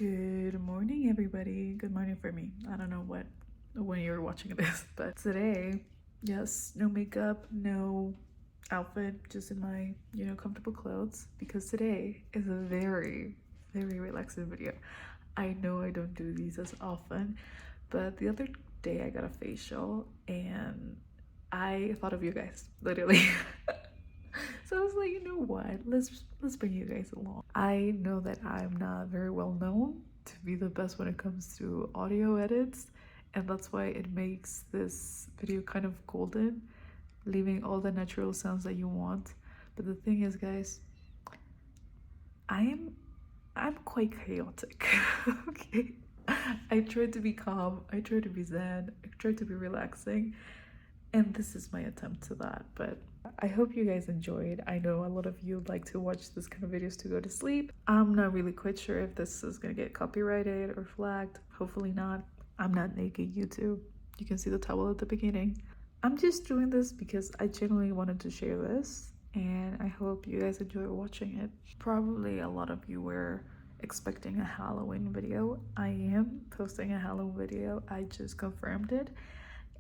Good morning, everybody. Good morning for me. I don't know when you're watching this, but today, yes, no makeup, no outfit, just in my, comfortable clothes, because today is a very, very relaxing video. I know I don't do these as often, but the other day I got a facial and I thought of you guys, literally. So I was like, you know what? Let's bring you guys along. I know that I'm not very well known to be the best when it comes to audio edits, and that's why it makes this video kind of golden, leaving all the natural sounds that you want. But the thing is, guys, I'm quite chaotic. Okay. I try to be calm, I try to be zen, I try to be relaxing, and this is my attempt to that. But I hope you guys enjoyed. I know a lot of you like to watch this kind of videos to go to sleep. I'm not really quite sure if this is gonna get copyrighted or flagged. Hopefully not. I'm not naked, YouTube. You can see the towel at the beginning. I'm just doing this because I genuinely wanted to share this, and I hope you guys enjoy watching it. Probably a lot of you were expecting a Halloween video. I am posting a Halloween video. I just confirmed it.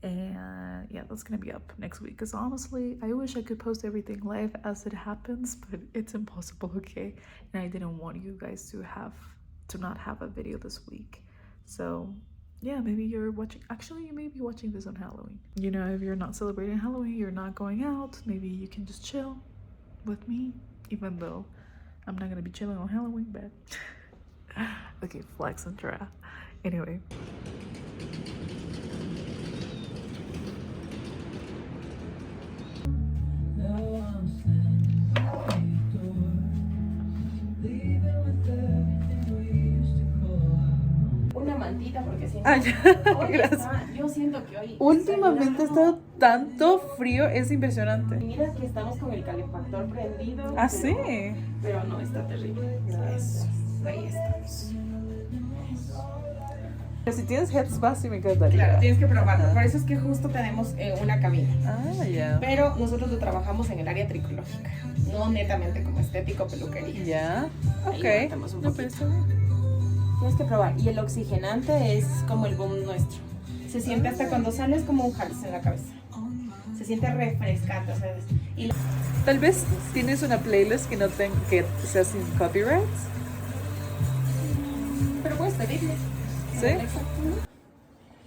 And yeah, that's gonna be up next week, because honestly I wish I could post everything live as it happens, but it's impossible, okay? And I didn't want you guys to not have a video this week. So yeah, maybe you're watching, actually you may be watching this on Halloween. You know, if you're not celebrating Halloween, you're not going out, maybe you can just chill with me, even though I'm not gonna be chilling on Halloween, but okay, flex and draw. Anyway, una mantita porque siento gracias. yo siento que hoy Últimamente ha estado tanto frío, es impresionante. mira que estamos con el calefactor prendido. Ah, sí. Pero no, está terrible. Gracias. Ahí estamos. Pero si tienes headspace, sí me encantaría. Claro, tienes que probarlo. Por eso es que justo tenemos una cabina. Ah, ya. Pero nosotros lo trabajamos en el área tricológica, no netamente como estético peluquería. Ya. Ahí Ok. levantamos un No, poquito. pero está bien. Tienes que probar. Y el oxigenante es como el boom nuestro. Se siente hasta cuando sales como un Hals en la cabeza. Se siente refrescante, ¿sabes? Y Tal vez tienes una playlist que no que sea sin copyrights. pero puedes pedirle. ¿Sí?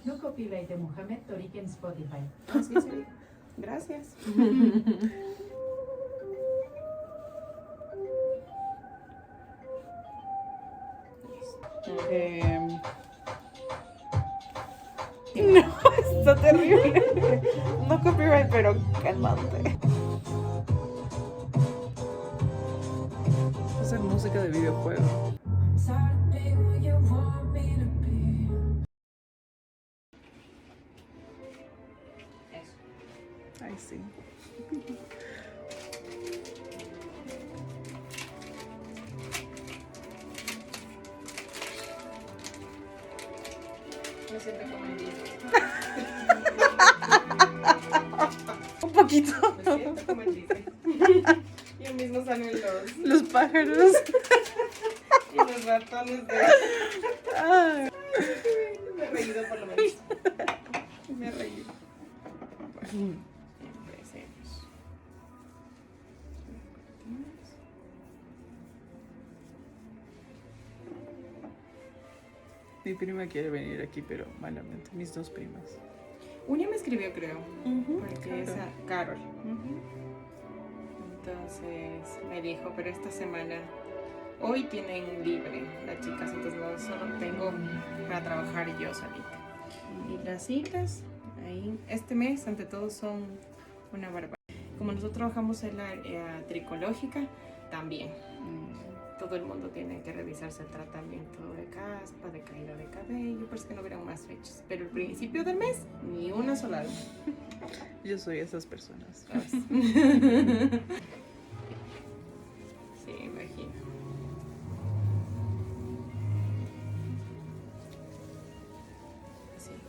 No copyright de Mohamed Torik en Spotify. Así sería. Gracias. No, está terrible. No copyright, pero calmante. Es música de videojuego. Ay, sí. Me siento como en Disney. Un poquito. Me siento como en Disney. Y mismo salen Los pájaros. y los ratones de... Ay. Me he reído por lo menos. Me he reído. Bueno, empecemos. Mi prima quiere venir aquí, pero malamente. Mis dos primas. Una me escribió, creo, porque es Carol. a Carol. Entonces me dijo, pero esta semana, hoy tienen libre las chicas, entonces no solo tengo para trabajar yo solita. Y las citas, ahí, este mes, ante todo, son una barbaridad. Como nosotros trabajamos en la área tricológica, también. Todo el mundo tiene que revisarse el tratamiento de caspa, de caída de cabello, por eso que no hubieran más fechas. Pero el principio del mes, ni una sola vez. Yo soy esas personas. Sí, imagino.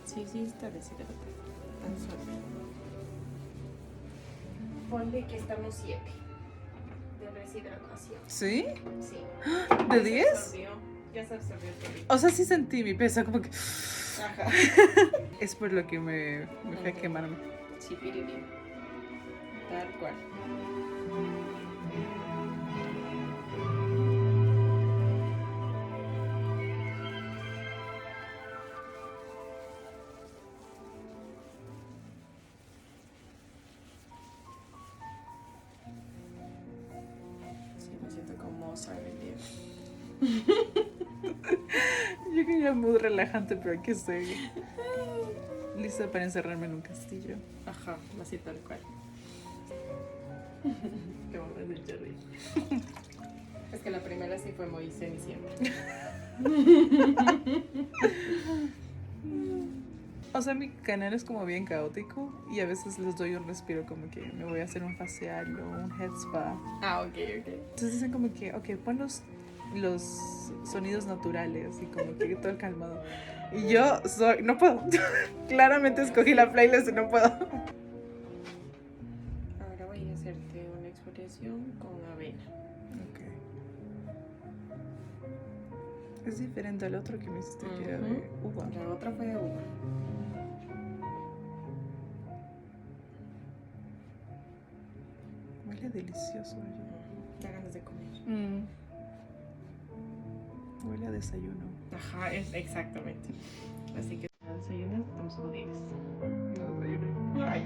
Sí, está deshidratada. Tan suave. Ponle que estamos 7 de deshidratación. ¿Sí? Sí. ¿De Se 10? absorbió. Ya se absorbió todo. O sea, sí sentí mi peso, como que... Ajá. Es por lo que me fui a quemarme. Sí, piriri. Tal cual. Sí, me siento como Mozart el día. Yo quería muy relajante, pero aquí estoy lista para encerrarme en un castillo. Ajá, así tal cual. Qué vamos de Jerry. Es que la primera sí fue muy cenicienta. O sea, mi canal es como bien caótico y a veces les doy un respiro como que me voy a hacer un facial o un head spa. Ah, ok. Entonces dicen como que, ok, pon los sonidos naturales y como que todo calmado. Y yo no puedo. Claramente escogí la playlist y no puedo. Ahora voy a hacerte una exfoliación con avena. Ok. Es diferente al otro que me hiciste que era de uva. La otra fue de uva. Huele delicioso. Oye. Da ganas de comer. Huele a desayuno. Ajá, es exactamente. Así que desayunas, estamos jodidos. No desayuno. Ay.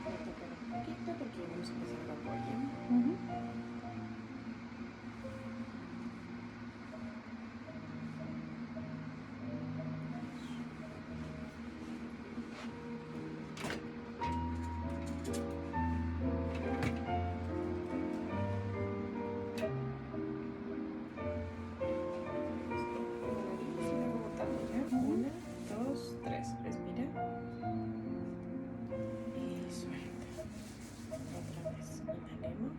Voy a tocar un poquito porque vamos a pasar la polla. Una, dos, tres. Respira. Y suelta. Otra vez. Inhalemos.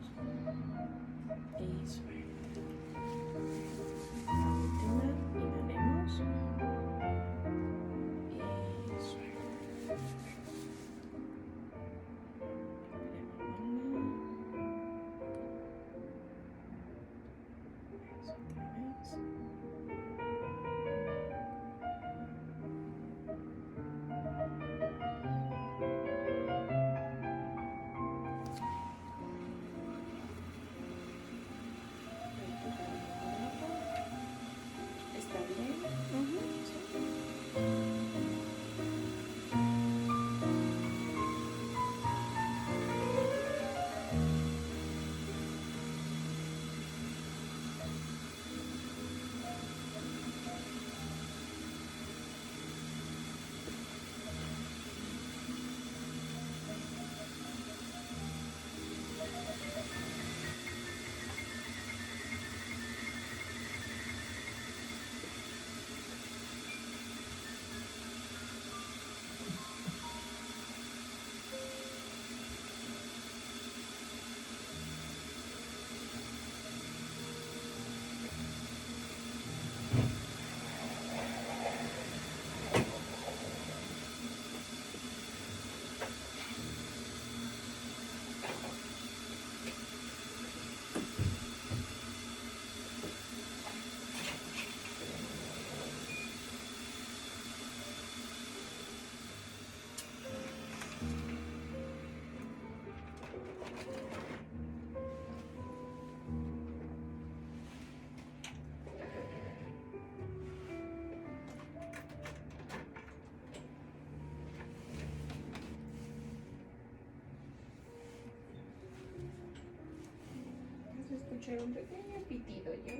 escuchar un pequeño pitido, ¿ya?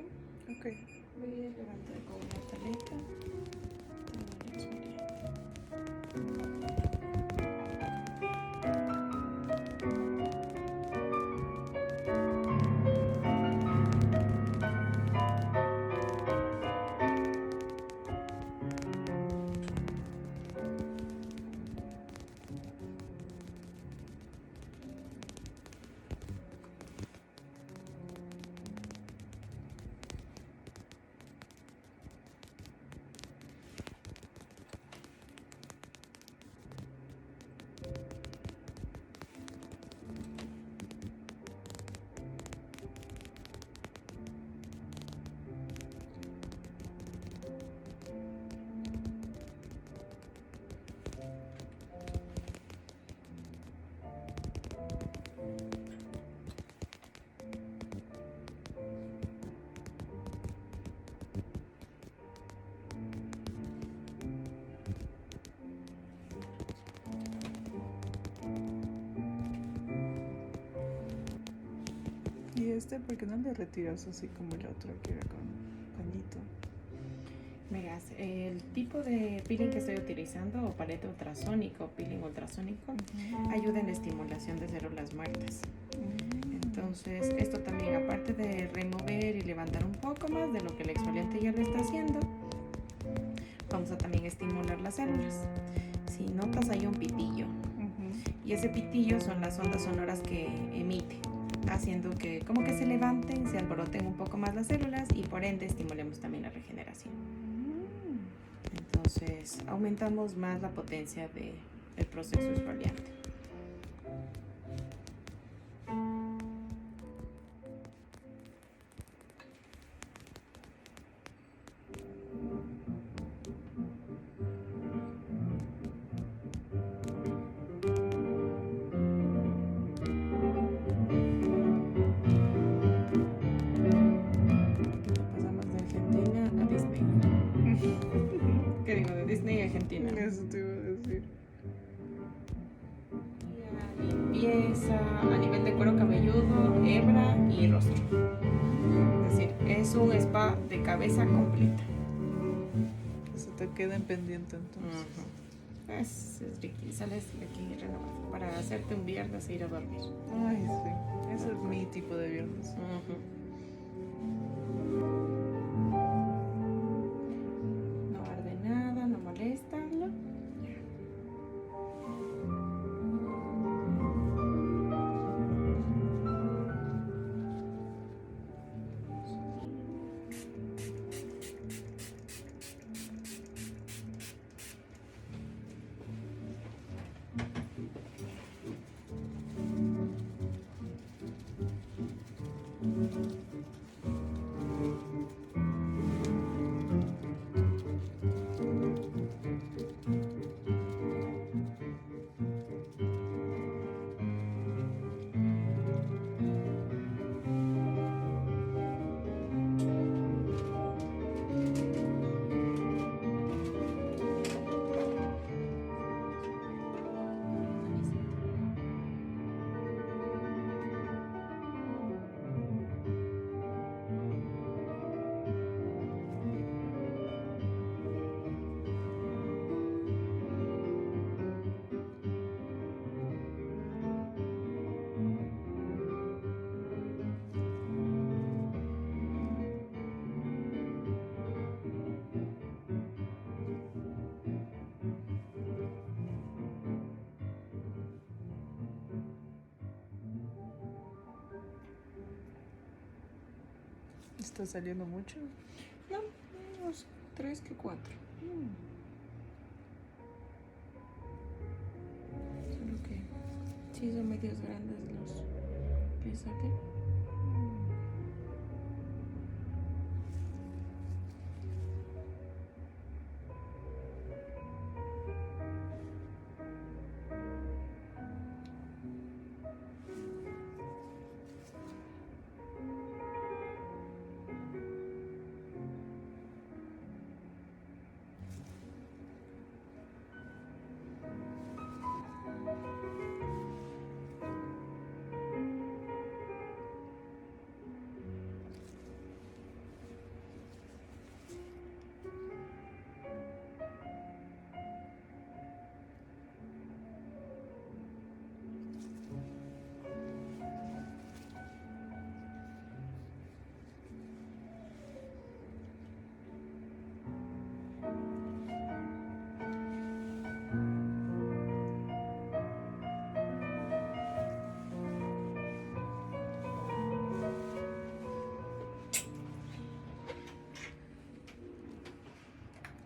Ok. Voy a levantar con una paleta. Te voy a exfoliar. ¿Y este por qué no le retiras así como el otro que era con pañito? Verás, el tipo de peeling que estoy utilizando, o paleta ultrasónico, peeling ultrasónico, ayuda en la estimulación de células muertas. Entonces, esto también, aparte de remover y levantar un poco más de lo que el exfoliante ya lo está haciendo, vamos a también estimular las células. Si notas, hay un pitillo. Y ese pitillo son las ondas sonoras que emite, haciendo que como que se levanten, se alboroten un poco más las células y por ende estimulemos también la regeneración. Entonces aumentamos más la potencia del proceso exfoliante. Pasamos de Argentina a Disney. ¿Qué digo? De Disney a Argentina. Eso te iba a decir. Limpieza a nivel de cuero cabelludo, hebra y rostro. Es decir, es un spa de cabeza completa. Se te queda en pendiente entonces. Es rico. Sales de aquí renovado para hacerte un viernes e ir a dormir. Ay, sí. Ese es mi tipo de viernes. No arde nada, no molesta. ¿Está saliendo mucho? No, unos 3 que 4. Solo que sí son medios grandes los que saqué.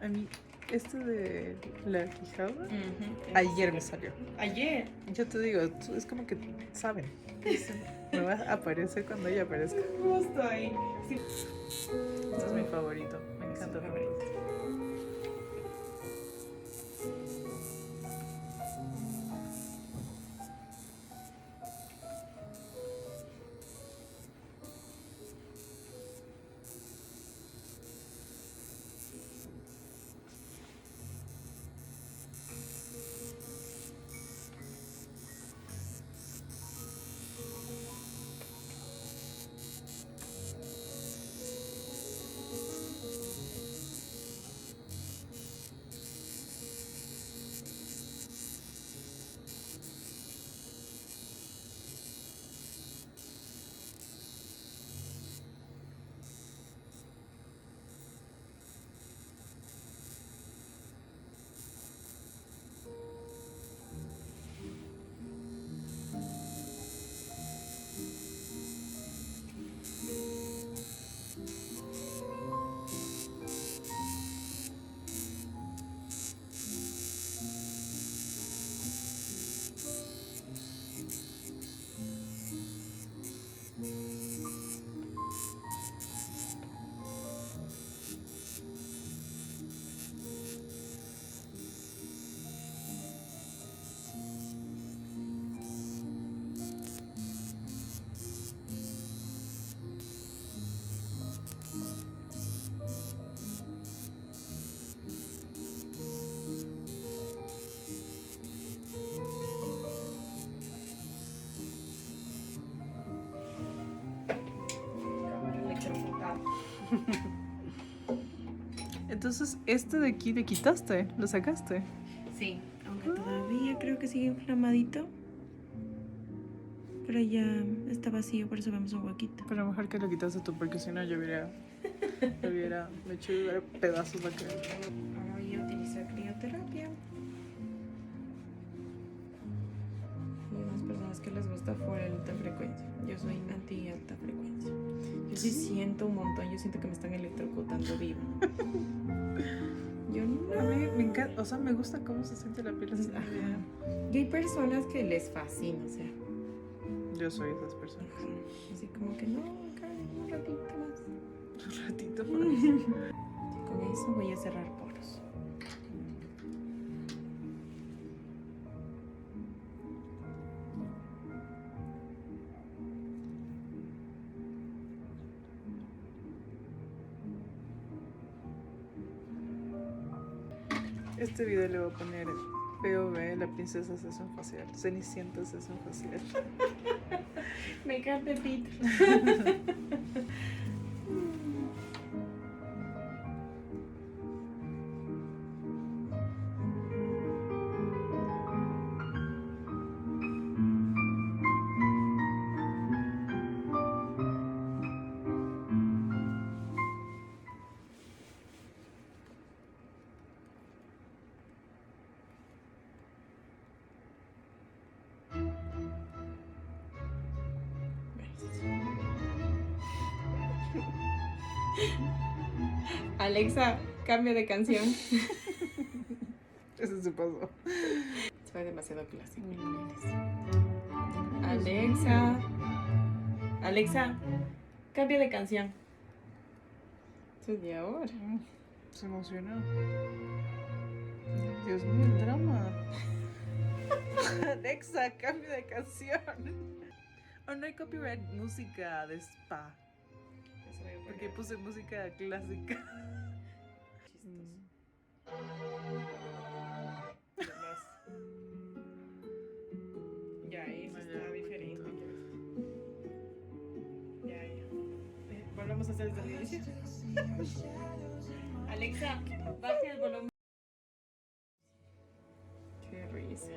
A mí, este de la quijada, Ujú. ayer me salió. Ayer. Yo te digo, es como que saben. Dicen, me va a aparecer cuando ella aparezca. Justo ahí. Sí. Este es mi favorito. Me encanta. favorito. Cámara electrocutada. Entonces, este de aquí le quitaste, lo sacaste. Sí, aunque todavía creo que sigue inflamadito. Pero ya está vacío, por eso vemos un huequito. Pero mejor que lo quitaste tú, porque si no yo hubiera me hecho pedazos acá. Ahora voy a utilizar crioterapia. Hay unas personas que les gusta fuera de alta frecuencia. Yo soy anti alta frecuencia. Yo sí siento un montón, yo siento que me están electrocutando viva. Yo A no. mí me encanta, o sea, me gusta cómo se siente la piel así. Ajá. Y hay personas que les fascina, o sea. Yo soy esas personas. Así como que no, acá un ratito más. Un ratito más. Con eso voy a cerrar poros. Este video le voy a poner POV, la princesa sesión facial. Cenicienta sesión facial. Me encanta Peter. Alexa, cambio de canción. Eso se pasó. Fue demasiado clásico. Alexa. Alexa, cambio de canción. Eso es de ahora. Se emocionó. Dios mío, el drama. Alexa, cambio de canción. Oh, no hay copyright música de spa. Eso voy a poner. Porque puse música clásica. Ya, eso está diferente. Ya. Volvemos a hacer desde el inicio. Alexa, baje el volumen. Qué risa.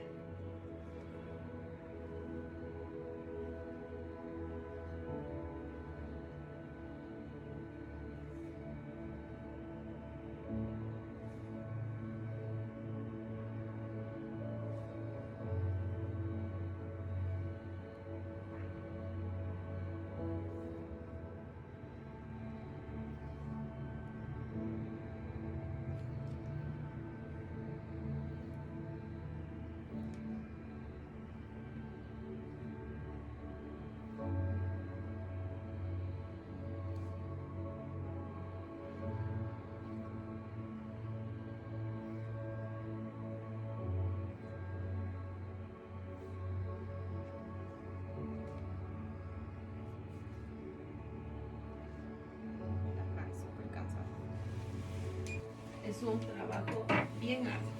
es un trabajo bien arduo.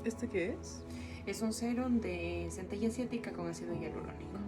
¿Este qué es? Es un serum de centella asiática con ácido hialurónico.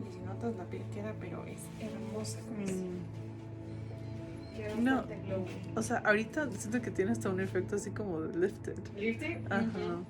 Y si notas, la piel queda, pero es hermosa con eso. Queda No. bastante glowy. O sea, ahorita siento que tiene hasta un efecto así como de lifted. ¿Lifted? Ajá.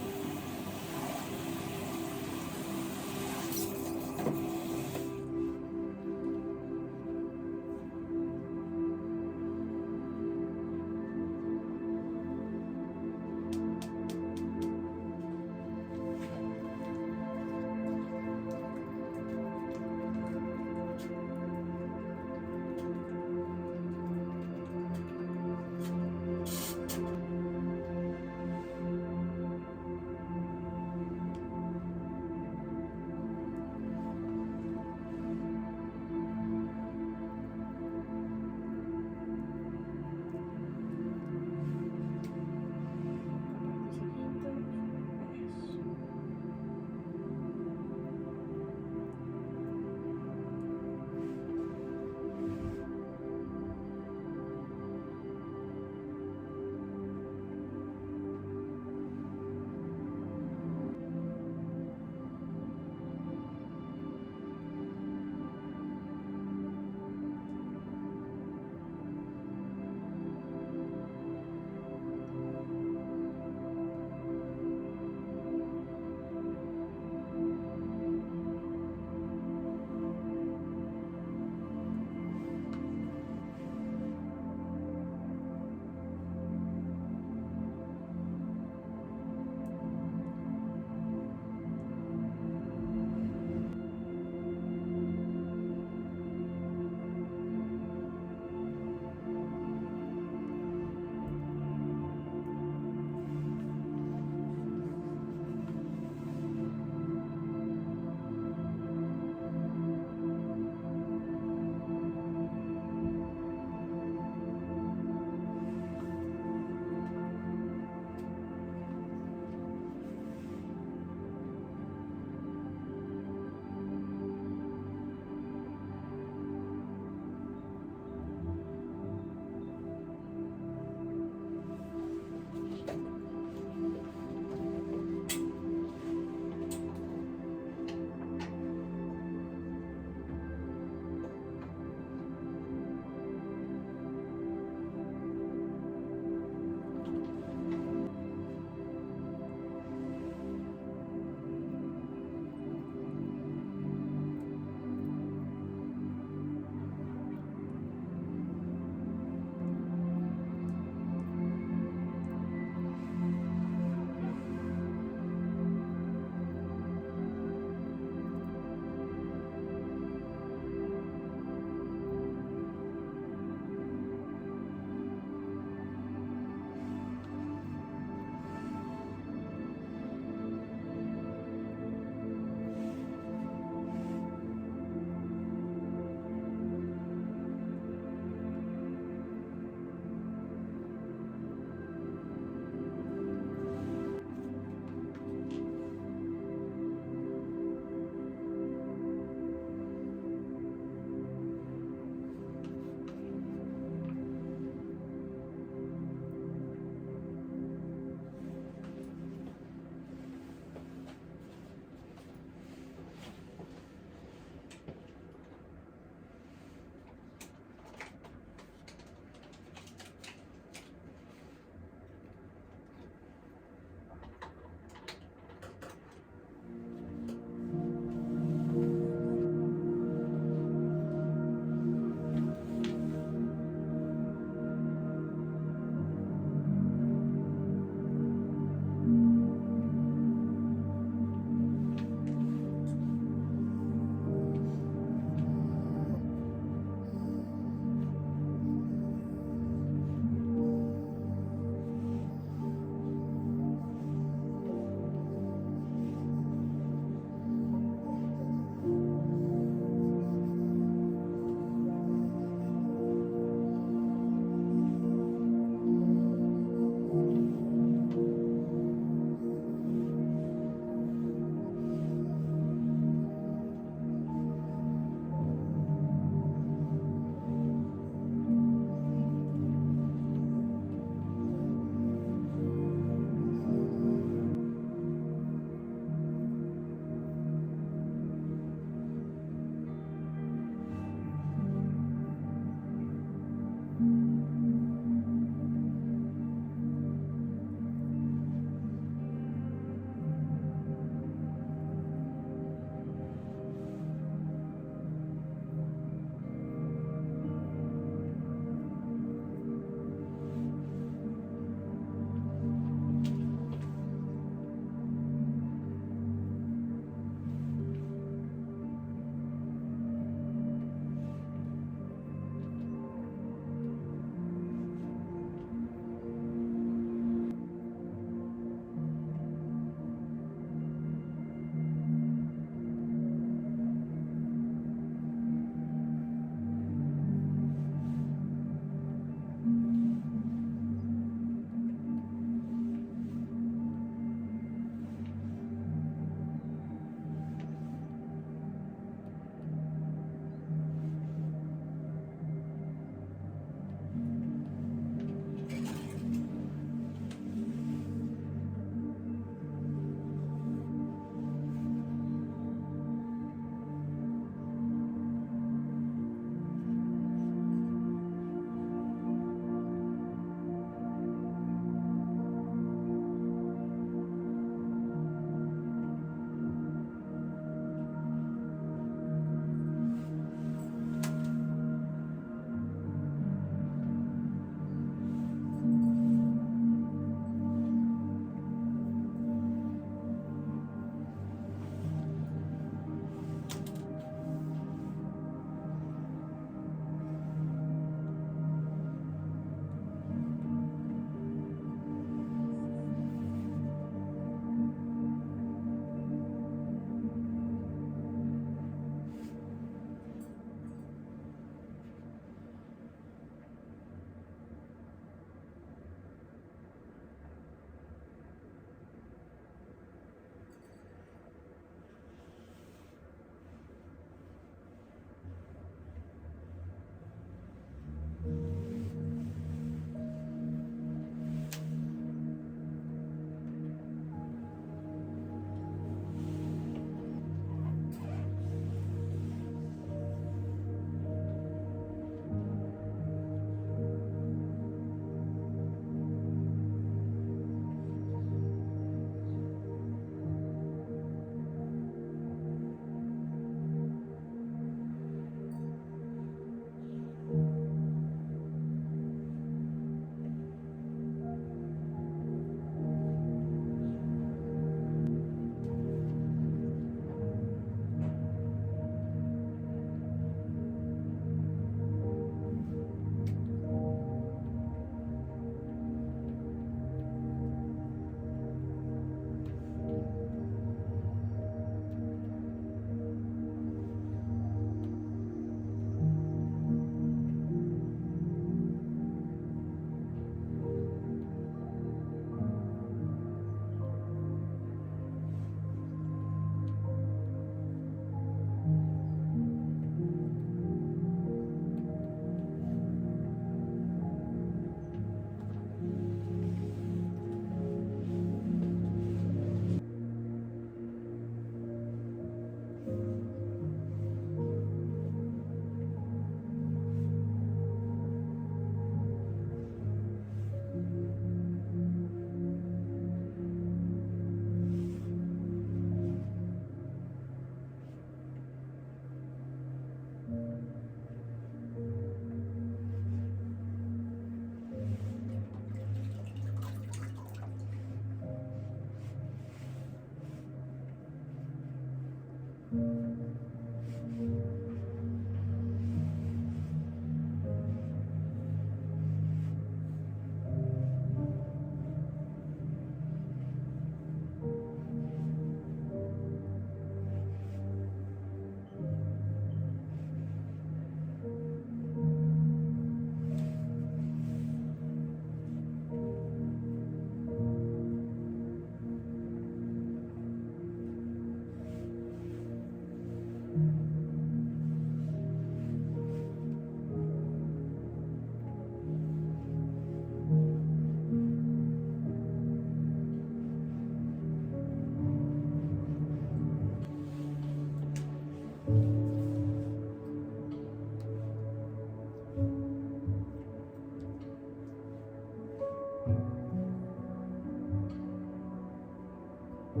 Se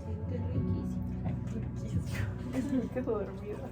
siente riquísimo. Me quedo dormida.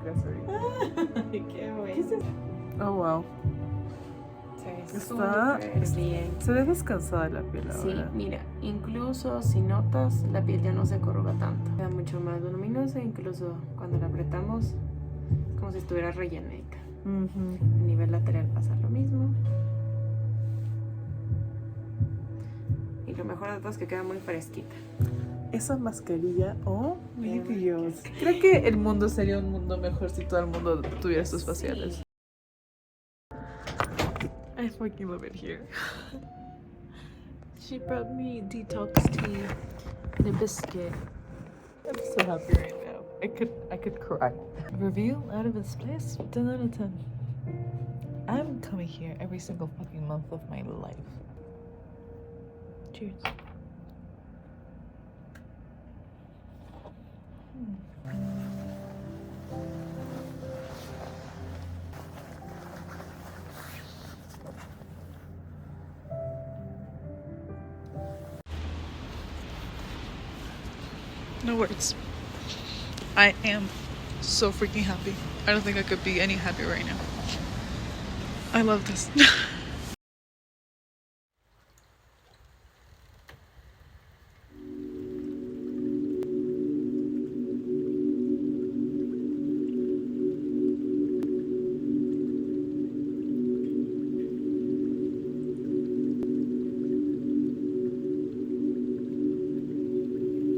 vergas ahorita. Ay, qué bueno. Oh, wow. Se ve Está- súper bien. Se ve descansada la piel Sí, ahora. mira, incluso si notas, la piel ya no se corruga tanto. Queda mucho más voluminosa, incluso cuando la apretamos, es como si estuviera rellenita. Ujú. A nivel lateral pasa lo mismo. Y lo mejor de todo es que queda muy fresquita. Esa mascarilla, oh mi Qué Dios. Creo que el mundo sería un mundo mejor si todo el mundo tuviera estos faciales. I fucking love it here. She brought me detox tea and a biscuit. I'm so happy right now. I could cry. Review out of this place, 10 out of 10. I'm coming here every single fucking month of my life. Cheers. No words. I am so freaking happy. I don't think I could be any happier right now. I love this.